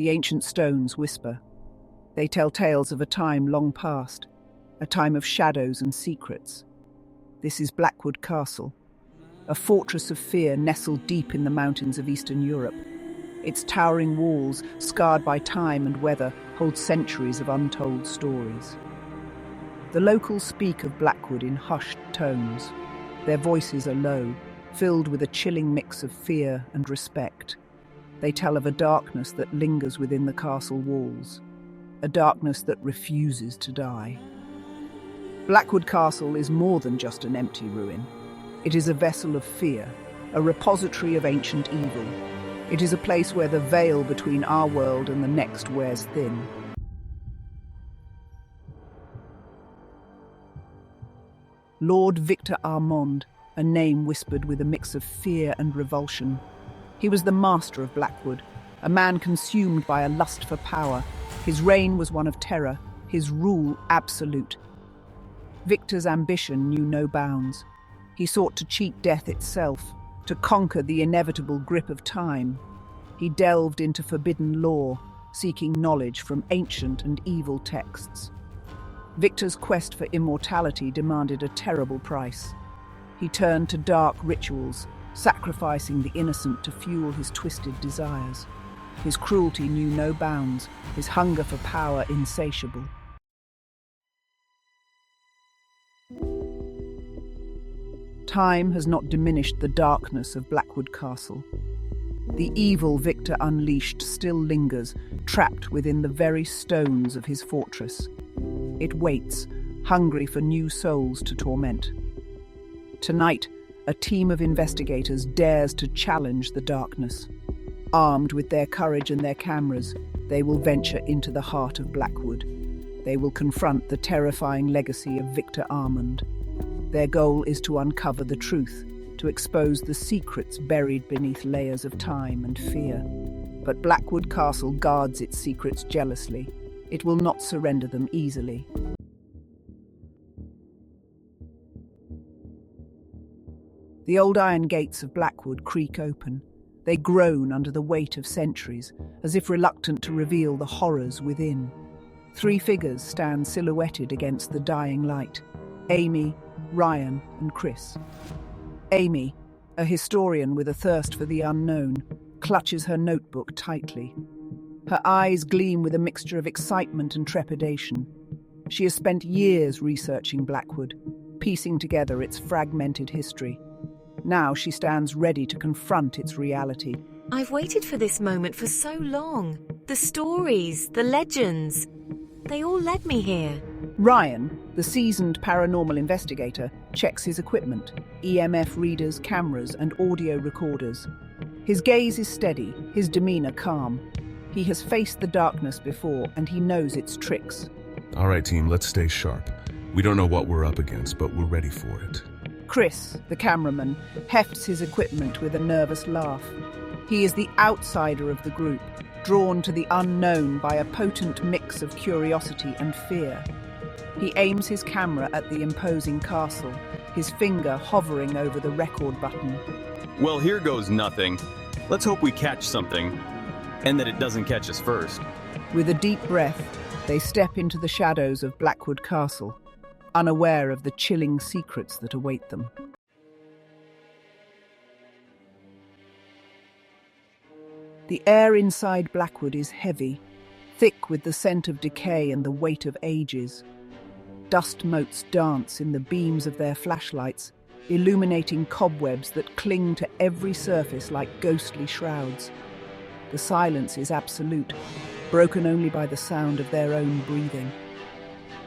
The ancient stones whisper. They tell tales of a time long past, a time of shadows and secrets. This is Blackwood Castle, a fortress of fear nestled deep in the mountains of Eastern Europe. Its towering walls, scarred by time and weather, hold centuries of untold stories. The locals speak of Blackwood in hushed tones. Their voices are low, filled with a chilling mix of fear and respect. They tell of a darkness that lingers within the castle walls, a darkness that refuses to die. Blackwood Castle is more than just an empty ruin. It is a vessel of fear, a repository of ancient evil. It is a place where the veil between our world and the next wears thin. Lord Victor Armand, a name whispered with a mix of fear and revulsion. He was the master of Blackwood, a man consumed by a lust for power. His reign was one of terror, his rule absolute. Victor's ambition knew no bounds. He sought to cheat death itself, to conquer the inevitable grip of time. He delved into forbidden lore, seeking knowledge from ancient and evil texts. Victor's quest for immortality demanded a terrible price. He turned to dark rituals, sacrificing the innocent to fuel his twisted desires. His cruelty knew no bounds, his hunger for power insatiable. Time has not diminished the darkness of Blackwood Castle. The evil Victor unleashed still lingers, trapped within the very stones of his fortress. It waits, hungry for new souls to torment. Tonight, a team of investigators dares to challenge the darkness. Armed with their courage and their cameras, they will venture into the heart of Blackwood. They will confront the terrifying legacy of Victor Armand. Their goal is to uncover the truth, to expose the secrets buried beneath layers of time and fear. But Blackwood Castle guards its secrets jealously. It will not surrender them easily. The old iron gates of Blackwood creak open. They groan under the weight of centuries, as if reluctant to reveal the horrors within. 3 figures stand silhouetted against the dying light: Amy, Ryan, and Chris. Amy, a historian with a thirst for the unknown, clutches her notebook tightly. Her eyes gleam with a mixture of excitement and trepidation. She has spent years researching Blackwood, piecing together its fragmented history. Now she stands ready to confront its reality. I've waited for this moment for so long. The stories, the legends, they all led me here. Ryan, the seasoned paranormal investigator, checks his equipment: EMF readers, cameras, and audio recorders. His gaze is steady, his demeanor calm. He has faced the darkness before, and he knows its tricks. All right, team, let's stay sharp. We don't know what we're up against, but we're ready for it. Chris, the cameraman, hefts his equipment with a nervous laugh. He is the outsider of the group, drawn to the unknown by a potent mix of curiosity and fear. He aims his camera at the imposing castle, his finger hovering over the record button. Well, here goes nothing. Let's hope we catch something, and that it doesn't catch us first. With a deep breath, they step into the shadows of Blackwood Castle, unaware of the chilling secrets that await them. The air inside Blackwood is heavy, thick with the scent of decay and the weight of ages. Dust motes dance in the beams of their flashlights, illuminating cobwebs that cling to every surface like ghostly shrouds. The silence is absolute, broken only by the sound of their own breathing.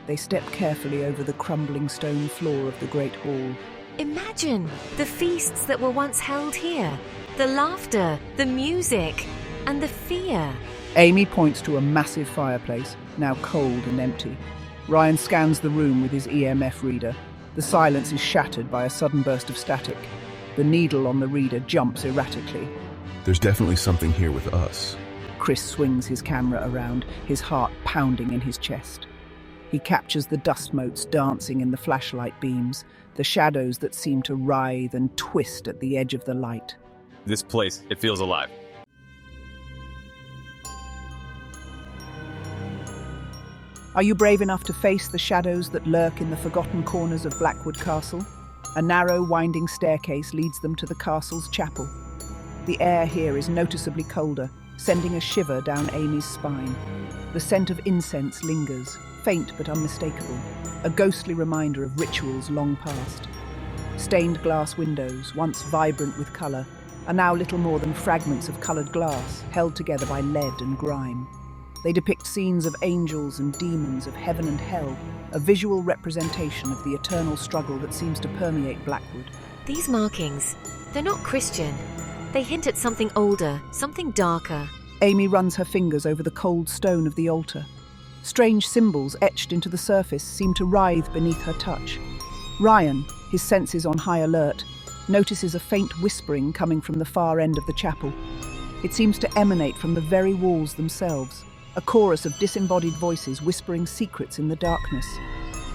They step carefully over the crumbling stone floor of the great hall. Imagine the feasts that were once held here. The laughter, the music, and the fear. Amy points to a massive fireplace, now cold and empty. Ryan scans the room with his EMF reader. The silence is shattered by a sudden burst of static. The needle on the reader jumps erratically. There's definitely something here with us. Chris swings his camera around, his heart pounding in his chest. He captures the dust motes dancing in the flashlight beams, the shadows that seem to writhe and twist at the edge of the light. This place, it feels alive. Are you brave enough to face the shadows that lurk in the forgotten corners of Blackwood Castle? A narrow, winding staircase leads them to the castle's chapel. The air here is noticeably colder, sending a shiver down Amy's spine. The scent of incense lingers, faint but unmistakable, a ghostly reminder of rituals long past. Stained glass windows, once vibrant with colour, are now little more than fragments of coloured glass held together by lead and grime. They depict scenes of angels and demons, of heaven and hell, a visual representation of the eternal struggle that seems to permeate Blackwood. These markings, they're not Christian. They hint at something older, something darker. Amy runs her fingers over the cold stone of the altar. Strange symbols etched into the surface seem to writhe beneath her touch. Ryan, his senses on high alert, notices a faint whispering coming from the far end of the chapel. It seems to emanate from the very walls themselves, a chorus of disembodied voices whispering secrets in the darkness.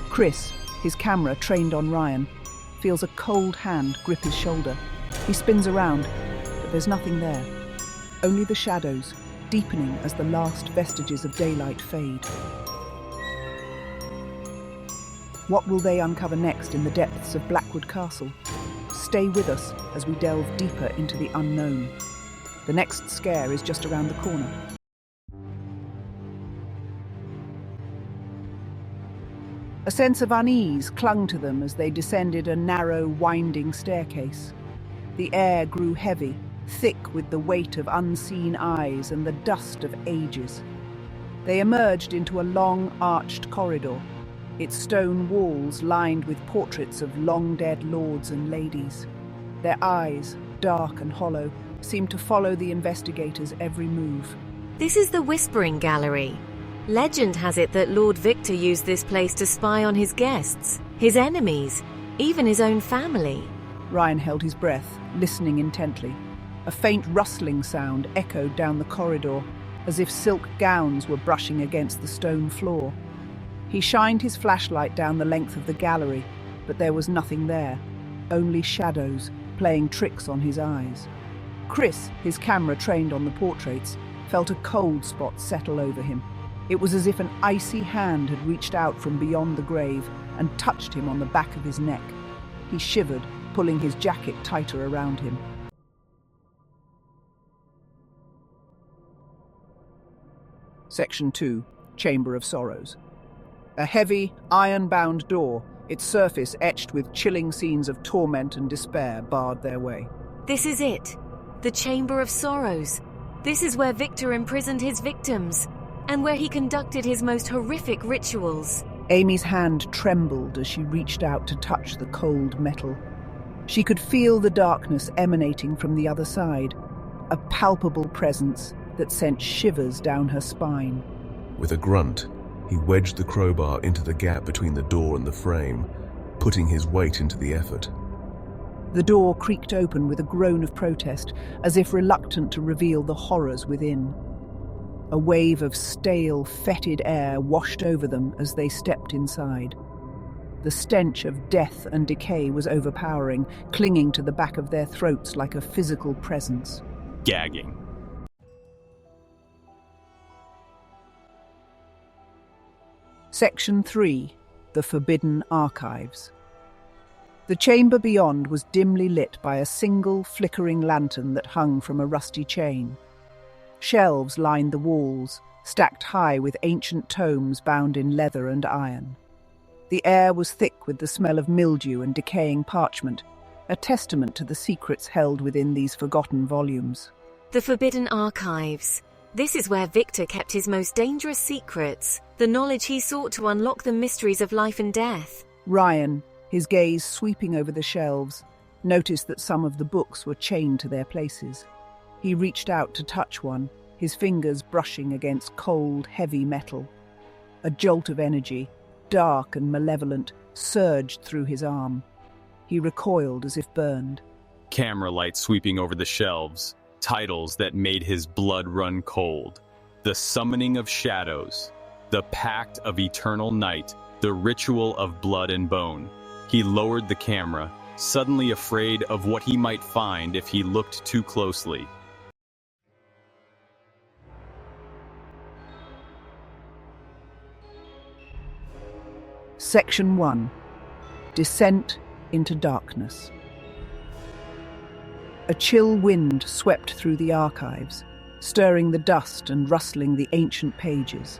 Chris, his camera trained on Ryan, feels a cold hand grip his shoulder. He spins around, but there's nothing there. Only the shadows, deepening as the last vestiges of daylight fade. What will they uncover next in the depths of Blackwood Castle? Stay with us as we delve deeper into the unknown. The next scare is just around the corner. A sense of unease clung to them as they descended a narrow, winding staircase. The air grew heavy, thick with the weight of unseen eyes and the dust of ages. They emerged into a long, arched corridor, its stone walls lined with portraits of long-dead lords and ladies. Their eyes, dark and hollow, seemed to follow the investigators' every move. This is the Whispering Gallery. Legend has it that Lord Victor used this place to spy on his guests, his enemies, even his own family. Ryan held his breath, listening intently. A faint rustling sound echoed down the corridor, as if silk gowns were brushing against the stone floor. He shined his flashlight down the length of the gallery, but there was nothing there, only shadows playing tricks on his eyes. Chris, his camera trained on the portraits, felt a cold spot settle over him. It was as if an icy hand had reached out from beyond the grave and touched him on the back of his neck. He shivered, pulling his jacket tighter around him. Section 2, Chamber of Sorrows. A heavy, iron-bound door, its surface etched with chilling scenes of torment and despair, barred their way. This is it. The Chamber of Sorrows. This is where Victor imprisoned his victims, and where he conducted his most horrific rituals. Amy's hand trembled as she reached out to touch the cold metal. She could feel the darkness emanating from the other side, a palpable presence that sent shivers down her spine. With a grunt, he wedged the crowbar into the gap between the door and the frame, putting his weight into the effort. The door creaked open with a groan of protest, as if reluctant to reveal the horrors within. A wave of stale, fetid air washed over them as they stepped inside. The stench of death and decay was overpowering, clinging to the back of their throats like a physical presence. Gagging. Section 3, The Forbidden Archives. The chamber beyond was dimly lit by a single, flickering lantern that hung from a rusty chain. Shelves lined the walls, stacked high with ancient tomes bound in leather and iron. The air was thick with the smell of mildew and decaying parchment, a testament to the secrets held within these forgotten volumes. The Forbidden Archives. This is where Victor kept his most dangerous secrets, the knowledge he sought to unlock the mysteries of life and death. Ryan, his gaze sweeping over the shelves, noticed that some of the books were chained to their places. He reached out to touch one, his fingers brushing against cold, heavy metal. A jolt of energy, dark and malevolent, surged through his arm. He recoiled as if burned. Camera light sweeping over the shelves, titles that made his blood run cold. The Summoning of Shadows, The Pact of Eternal Night, The Ritual of Blood and Bone. He lowered the camera, suddenly afraid of what he might find if he looked too closely. Section 1. Descent into Darkness. A chill wind swept through the archives, stirring the dust and rustling the ancient pages.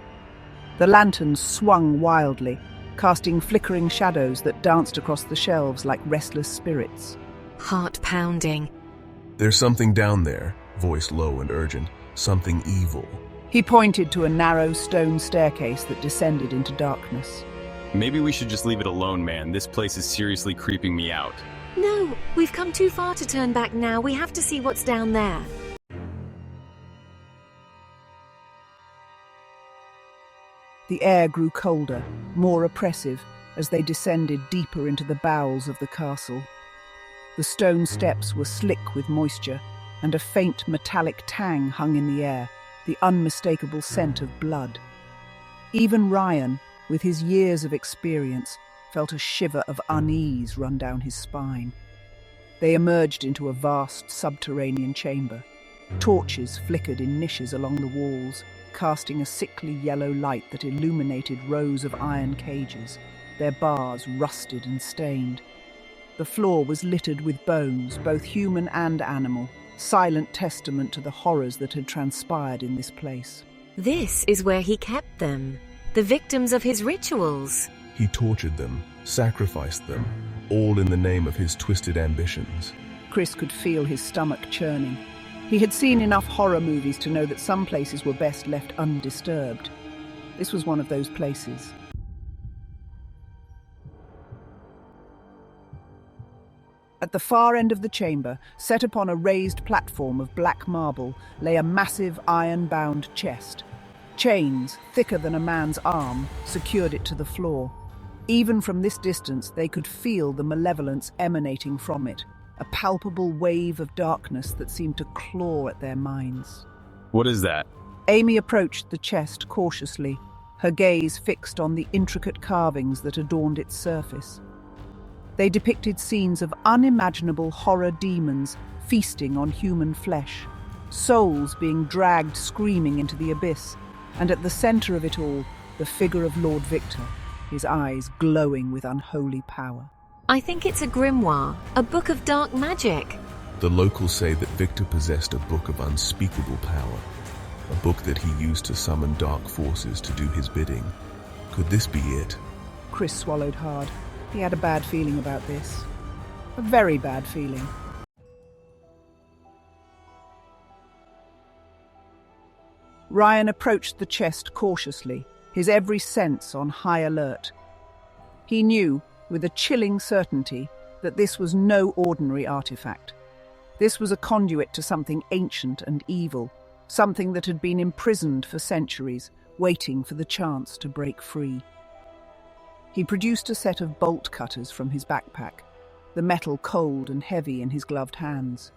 The lanterns swung wildly, casting flickering shadows that danced across the shelves like restless spirits. Heart pounding. There's something down there, voice low and urgent, something evil. He pointed to a narrow stone staircase that descended into darkness. Maybe we should just leave it alone, man. This place is seriously creeping me out. No, we've come too far to turn back now. We have to see what's down there. The air grew colder, more oppressive, as they descended deeper into the bowels of the castle. The stone steps were slick with moisture, and a faint metallic tang hung in the air, the unmistakable scent of blood. Even Ryan, with his years of experience, felt a shiver of unease run down his spine. They emerged into a vast subterranean chamber. Torches flickered in niches along the walls, casting a sickly yellow light that illuminated rows of iron cages, their bars rusted and stained. The floor was littered with bones, both human and animal, silent testament to the horrors that had transpired in this place. This is where he kept them, the victims of his rituals. He tortured them, sacrificed them, all in the name of his twisted ambitions. Chris could feel his stomach churning. He had seen enough horror movies to know that some places were best left undisturbed. This was one of those places. At the far end of the chamber, set upon a raised platform of black marble, lay a massive iron-bound chest. Chains, thicker than a man's arm, secured it to the floor. Even from this distance, they could feel the malevolence emanating from it, a palpable wave of darkness that seemed to claw at their minds. What is that? Amy approached the chest cautiously, her gaze fixed on the intricate carvings that adorned its surface. They depicted scenes of unimaginable horror demons feasting on human flesh, souls being dragged screaming into the abyss, and at the center of it all, the figure of Lord Victor, his eyes glowing with unholy power. I think it's a grimoire, a book of dark magic. The locals say that Victor possessed a book of unspeakable power, a book that he used to summon dark forces to do his bidding. Could this be it? Chris swallowed hard. He had a bad feeling about this. A very bad feeling. Ryan approached the chest cautiously, his every sense on high alert. He knew, with a chilling certainty, that this was no ordinary artifact. This was a conduit to something ancient and evil, something that had been imprisoned for centuries, waiting for the chance to break free. He produced a set of bolt cutters from his backpack, the metal cold and heavy in his gloved hands.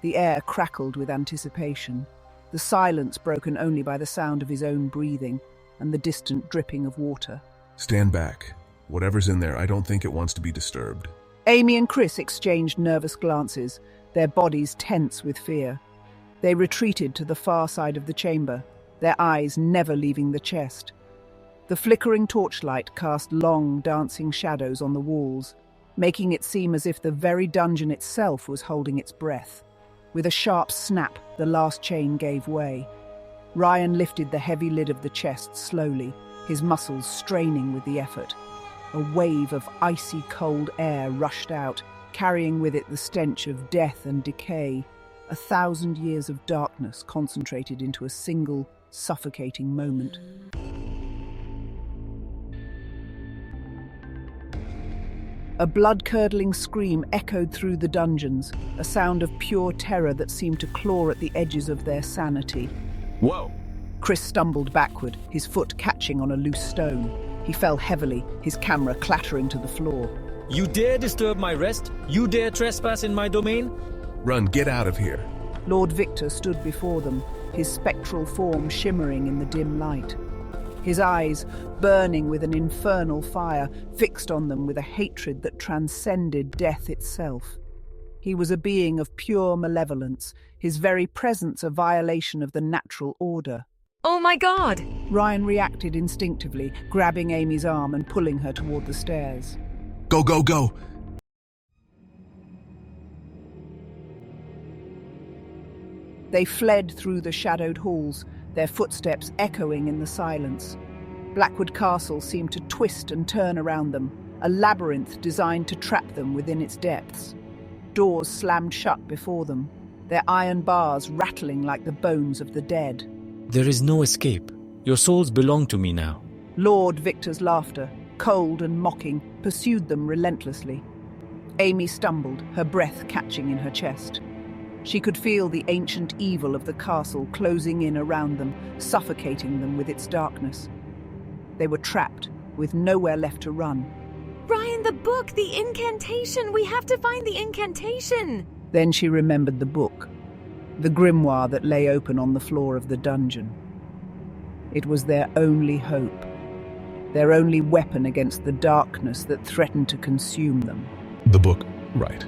The air crackled with anticipation, the silence broken only by the sound of his own breathing and the distant dripping of water. Stand back. Whatever's in there, I don't think it wants to be disturbed. Amy and Chris exchanged nervous glances, their bodies tense with fear. They retreated to the far side of the chamber, their eyes never leaving the chest. The flickering torchlight cast long, dancing shadows on the walls, making it seem as if the very dungeon itself was holding its breath. With a sharp snap, the last chain gave way. Ryan lifted the heavy lid of the chest slowly, his muscles straining with the effort. A wave of icy cold air rushed out, carrying with it the stench of death and decay, 1,000 years of darkness concentrated into a single, suffocating moment. A blood-curdling scream echoed through the dungeons, a sound of pure terror that seemed to claw at the edges of their sanity. Whoa! Chris stumbled backward, his foot catching on a loose stone. He fell heavily, his camera clattering to the floor. You dare disturb my rest? You dare trespass in my domain? Run, get out of here. Lord Victor stood before them, his spectral form shimmering in the dim light. His eyes, burning with an infernal fire, fixed on them with a hatred that transcended death itself. He was a being of pure malevolence, his very presence a violation of the natural order. Oh my god! Ryan reacted instinctively, grabbing Amy's arm and pulling her toward the stairs. Go, go, go! They fled through the shadowed halls, their footsteps echoing in the silence. Blackwood Castle seemed to twist and turn around them, a labyrinth designed to trap them within its depths. Doors slammed shut before them, their iron bars rattling like the bones of the dead. There is no escape. Your souls belong to me now. Lord Victor's laughter, cold and mocking, pursued them relentlessly. Amy stumbled, her breath catching in her chest. She could feel the ancient evil of the castle closing in around them, suffocating them with its darkness. They were trapped, with nowhere left to run. Ryan, the book, the incantation! We have to find the incantation! Then she remembered the book, the grimoire that lay open on the floor of the dungeon. It was their only hope, their only weapon against the darkness that threatened to consume them. The book, right.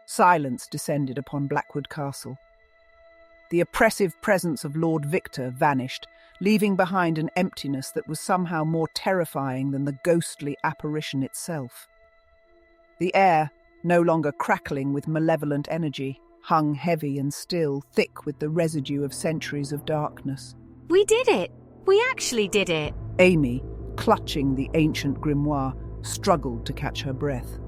Silence descended upon Blackwood Castle. The oppressive presence of Lord Victor vanished, leaving behind an emptiness that was somehow more terrifying than the ghostly apparition itself. The air, no longer crackling with malevolent energy, hung heavy and still, thick with the residue of centuries of darkness. We did it! We actually did it! Amy, clutching the ancient grimoire, struggled to catch her breath.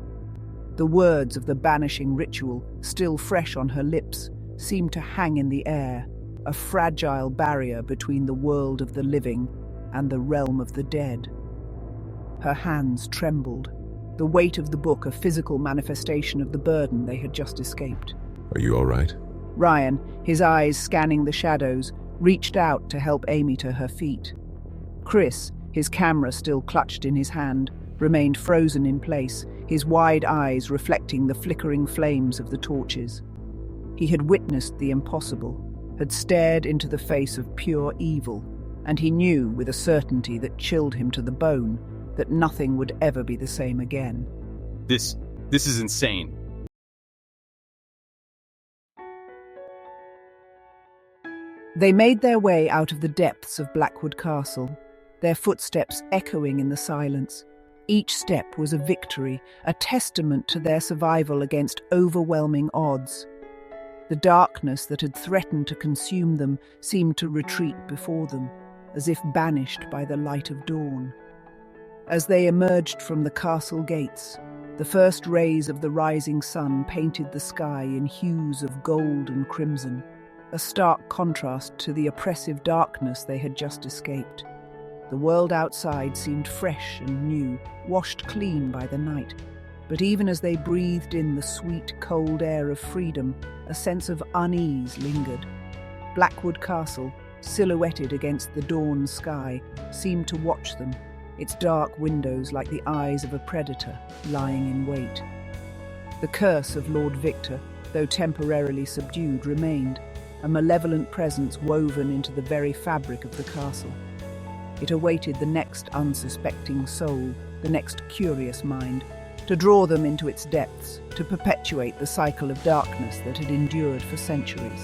The words of the banishing ritual, still fresh on her lips, seemed to hang in the air, a fragile barrier between the world of the living and the realm of the dead. Her hands trembled, the weight of the book a physical manifestation of the burden they had just escaped. Are you all right? Ryan, his eyes scanning the shadows, reached out to help Amy to her feet. Chris, his camera still clutched in his hand, remained frozen in place, his wide eyes reflecting the flickering flames of the torches. He had witnessed the impossible, had stared into the face of pure evil, and he knew with a certainty that chilled him to the bone that nothing would ever be the same again. This is insane. They made their way out of the depths of Blackwood Castle, their footsteps echoing in the silence. Each step was a victory, a testament to their survival against overwhelming odds. The darkness that had threatened to consume them seemed to retreat before them, as if banished by the light of dawn. As they emerged from the castle gates, the first rays of the rising sun painted the sky in hues of gold and crimson, a stark contrast to the oppressive darkness they had just escaped. The world outside seemed fresh and new, washed clean by the night. But even as they breathed in the sweet, cold air of freedom, a sense of unease lingered. Blackwood Castle, silhouetted against the dawn sky, seemed to watch them, its dark windows like the eyes of a predator lying in wait. The curse of Lord Victor, though temporarily subdued, remained, a malevolent presence woven into the very fabric of the castle. It awaited the next unsuspecting soul, the next curious mind, to draw them into its depths, to perpetuate the cycle of darkness that had endured for centuries.